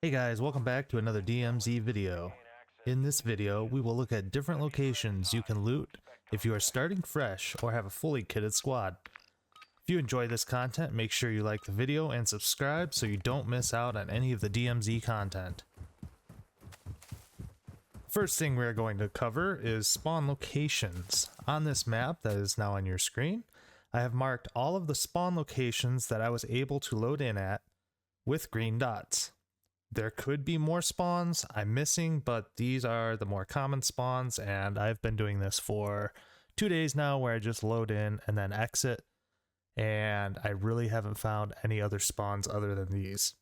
Hey guys, welcome back to another DMZ video. In this video, we will look at different locations you can loot if you are starting fresh or have a fully kitted squad. If you enjoy this content, make sure you like the video and subscribe so you don't miss out on any of the DMZ content. First thing we are going to cover is spawn locations. On this map that is now on your screen, I have marked all of the spawn locations that I was able to load in at with green dots. There could be more spawns I'm missing, but these are the more common spawns, and I've been doing this for 2 days now where I just load in and then exit, and I really haven't found any other spawns other than these.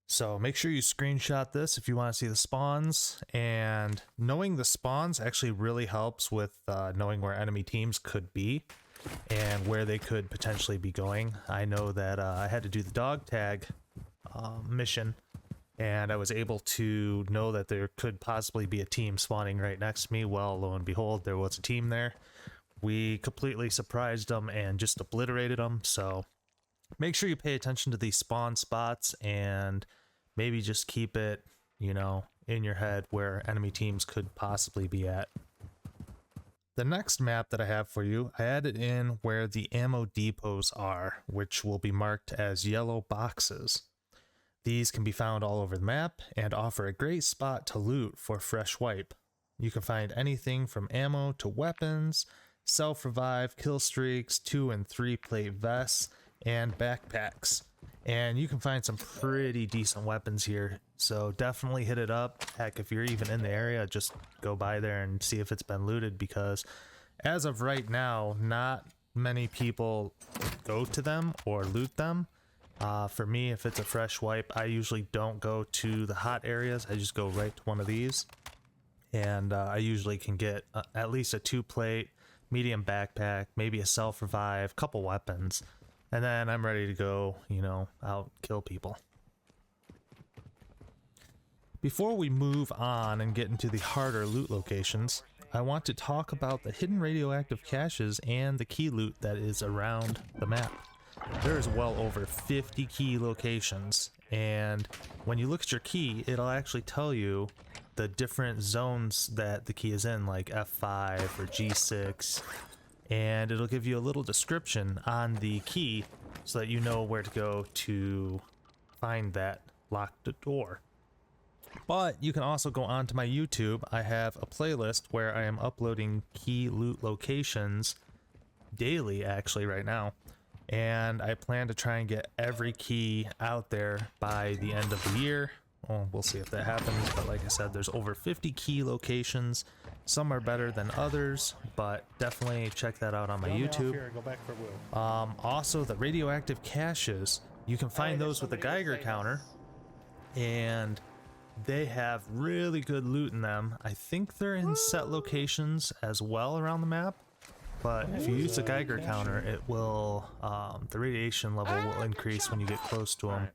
So make sure you screenshot this if you want to see the spawns, and knowing the spawns actually really helps with knowing where enemy teams could be and where they could potentially be going. I know that I had to do the dog tag mission, and I was able to know that there could possibly be a team spawning right next to me. Well, lo and behold, there was a team there. We completely surprised them and just obliterated them. So make sure you pay attention to these spawn spots and maybe just keep it, in your head where enemy teams could possibly be at. The next map that I have for you, I added in where the ammo depots are, which will be marked as yellow boxes. These can be found all over the map and offer a great spot to loot for fresh wipe. You can find anything from ammo to weapons, self-revive, kill streaks, 2 and 3 plate vests, and backpacks. And you can find some pretty decent weapons here, so definitely hit it up. Heck, if you're even in the area, just go by there and see if it's been looted, because as of right now, not many people go to them or loot them. For me, if it's a fresh wipe, I usually don't go to the hot areas. I just go right to one of these, and I usually can get at least a 2 plate, medium backpack, maybe a self-revive, couple weapons, and then I'm ready to go, out kill people. Before we move on and get into the harder loot locations, I want to talk about the hidden radioactive caches and the key loot that is around the map. There's well over 50 key locations, and when you look at your key, it'll actually tell you the different zones that the key is in, like F5 or G6, and it'll give you a little description on the key so that you know where to go to find that locked door. But you can also go onto my YouTube. I have a playlist where I am uploading key loot locations daily, actually, right now. And I plan to try and get every key out there by the end of the year. Well, we'll see if that happens, but like I said, there's over 50 key locations. Some are better than others, but definitely check that out on my YouTube. Also, the radioactive caches, you can find those with a Geiger counter, and they have really good loot in them. I think they're in set locations as well around the map. But if you use the Geiger counter, it will, the radiation level will increase when you get close to them.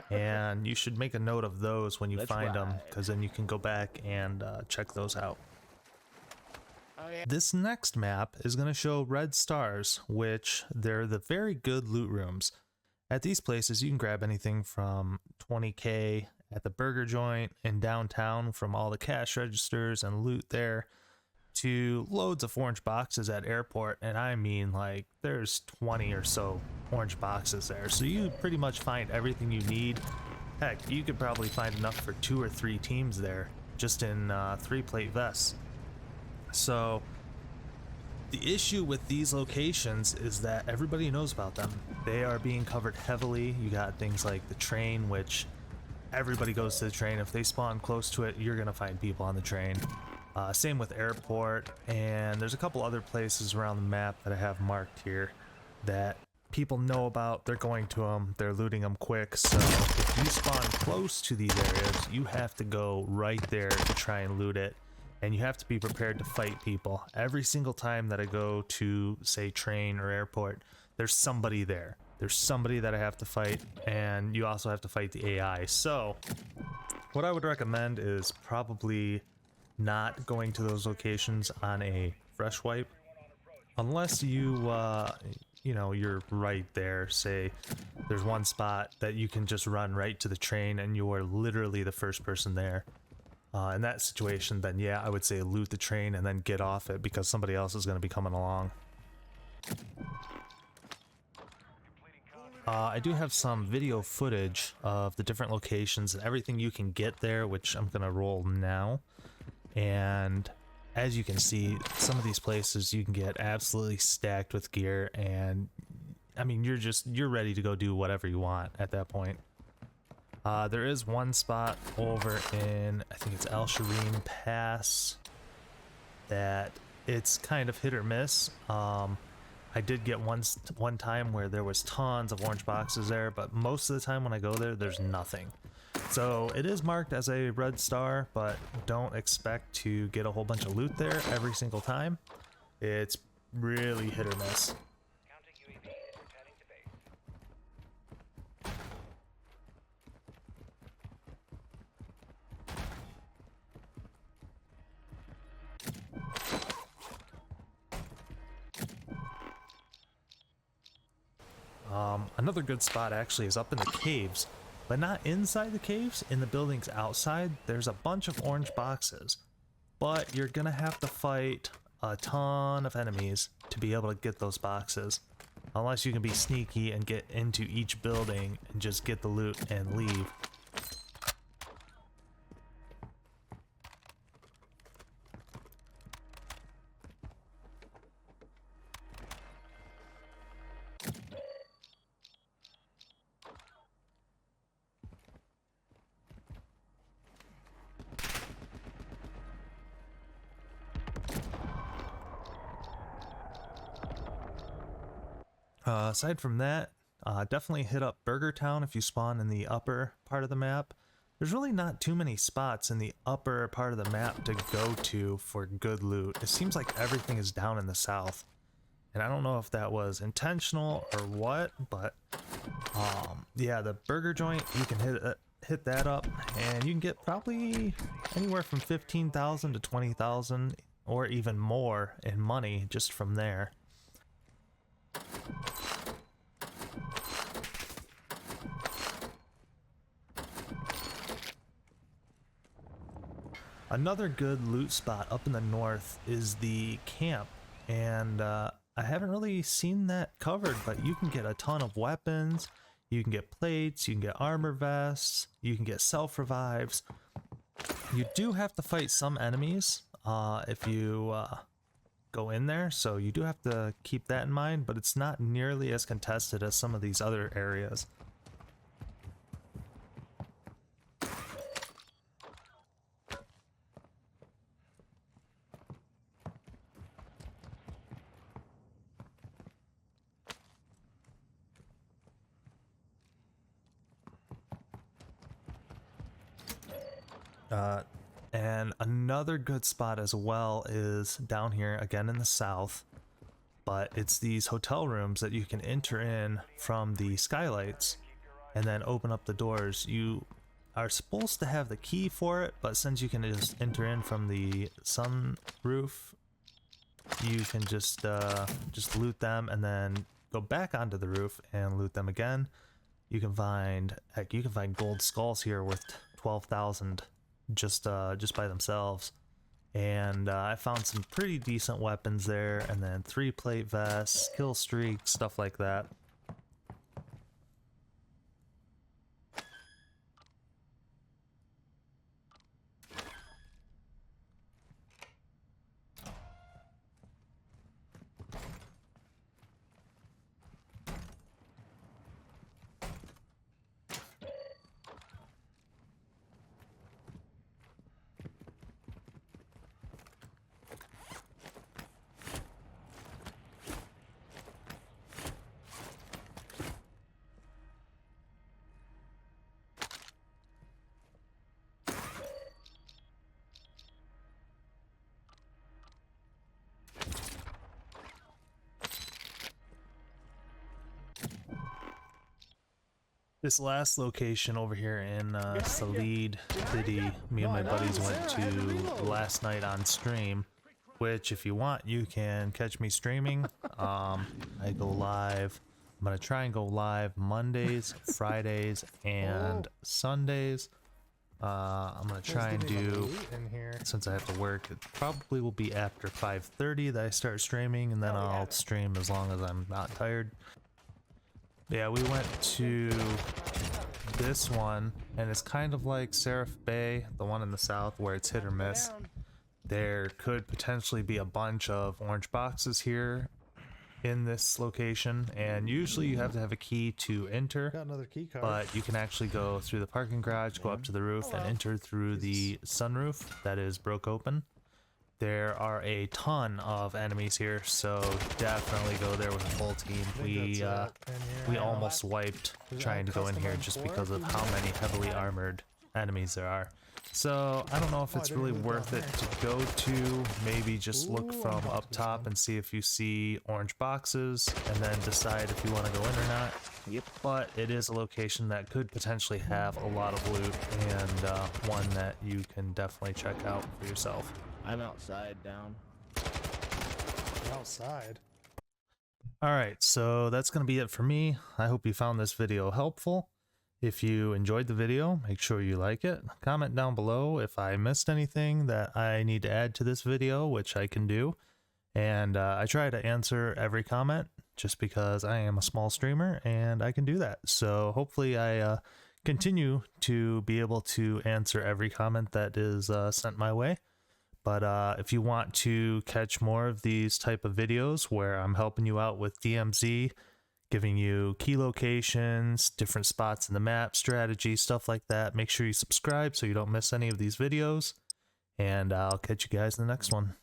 And you should make a note of those when you find them, because then you can go back and check those out. This next map is going to show red stars, which they're the very good loot rooms. At these places, you can grab anything from 20k at the burger joint in downtown from all the cash registers and loot there, to loads of orange boxes at airport, and I mean, like, there's 20 or so orange boxes there, so you pretty much find everything you need. Heck, you could probably find enough for 2 or 3 teams there just in 3 plate vests. So the issue with these locations is that everybody knows about them. They are being covered heavily. You got things like the train, which everybody goes to the train. If they spawn close to it, you're gonna find people on the train. Same with airport, and there's a couple other places around the map that I have marked here that people know about. They're going to them, they're looting them quick, so if you spawn close to these areas, you have to go right there to try and loot it, and you have to be prepared to fight people. Every single time that I go to, say, train or airport, there's somebody there. There's somebody that I have to fight, and you also have to fight the AI. So what I would recommend is probably not going to those locations on a fresh wipe, unless you you know, you're right there. Say there's one spot that you can just run right to the train and you're literally the first person there. In that situation, then yeah, I would say loot the train and then get off it because somebody else is going to be coming along. I do have some video footage of the different locations and everything you can get there, which I'm going to roll now. And as you can see, some of these places you can get absolutely stacked with gear, and I mean, you're ready to go do whatever you want at that point. There is one spot over in, I think it's El Shireen Pass, that it's kind of hit or miss. I did get one time where there was tons of orange boxes there, but most of the time when I go there, there's nothing. So it is marked as a red star, but don't expect to get a whole bunch of loot there every single time. It's really hit or miss. Another good spot actually is up in the caves, but not inside the caves. In the buildings outside, there's a bunch of orange boxes, but you're gonna have to fight a ton of enemies to be able to get those boxes, unless you can be sneaky and get into each building and just get the loot and leave. Aside from that, definitely hit up Burger Town if you spawn in the upper part of the map. There's really not too many spots in the upper part of the map to go to for good loot. It seems like everything is down in the south. And I don't know if that was intentional or what, but yeah, the burger joint, you can hit that up and you can get probably anywhere from 15,000 to 20,000 or even more in money just from there. Another good loot spot up in the north is the camp, and I haven't really seen that covered, but you can get a ton of weapons, you can get plates, you can get armor vests, you can get self-revives. You do have to fight some enemies if you go in there, so you do have to keep that in mind, but it's not nearly as contested as some of these other areas. And another good spot as well is down here again in the south, but it's these hotel rooms that you can enter in from the skylights and then open up the doors. You are supposed to have the key for it, but since you can just enter in from the sunroof, you can just loot them and then go back onto the roof and loot them again. You can find, heck, you can find gold skulls here worth 12,000 just by themselves, and I found some pretty decent weapons there, and then 3-plate vests, kill streaks, stuff like that. This last location over here in Salid City, me and my buddies went to last night on stream. which if you want, you can catch me streaming. I go live. I'm going to try and go live Mondays, Fridays, and Sundays. I'm going to try and do, since I have to work, it probably will be after 5:30 that I start streaming, and then I'll stream as long as I'm not tired. Yeah, we went to this one, and it's kind of like Sariff Bay, the one in the south, where it's hit or miss. There could potentially be a bunch of orange boxes here in this location, and usually you have to have a key to enter. Got another key card. But you can actually go through the parking garage, go up to the roof, and enter through the sunroof that is broke open. There are a ton of enemies here, so definitely go there with a full team. We almost wiped trying to go in here just because of how many heavily armored enemies there are. So I don't know if it's really worth it to go to. Maybe just look from up top and see if you see orange boxes, and then decide if you want to go in or not. Yep. But it is a location that could potentially have a lot of loot, and one that you can definitely check out for yourself. I'm outside down. Outside. Alright, so that's going to be it for me. I hope you found this video helpful. If you enjoyed the video, make sure you like it. Comment down below if I missed anything that I need to add to this video, which I can do. And I try to answer every comment just because I am a small streamer and I can do that. So hopefully I continue to be able to answer every comment that is sent my way. But if you want to catch more of these type of videos where I'm helping you out with DMZ, giving you key locations, different spots in the map, strategy, stuff like that, make sure you subscribe so you don't miss any of these videos. And I'll catch you guys in the next one.